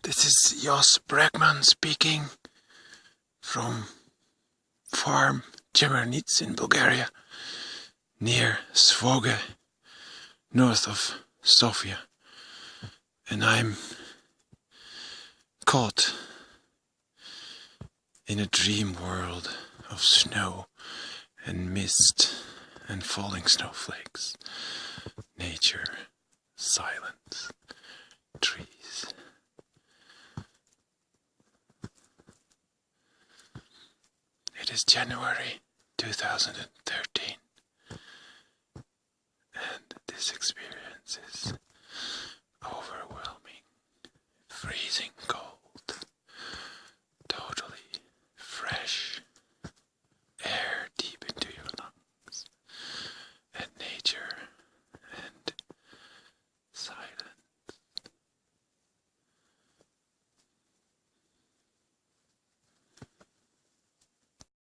This is Jos Bregman speaking from farm Chemernic in Bulgaria, near Svoge, north of Sofia. And I'm caught in a dream world of snow and mist and falling snowflakes, nature, silence, trees. It is January 2013, and this experience is overwhelming, freezing cold.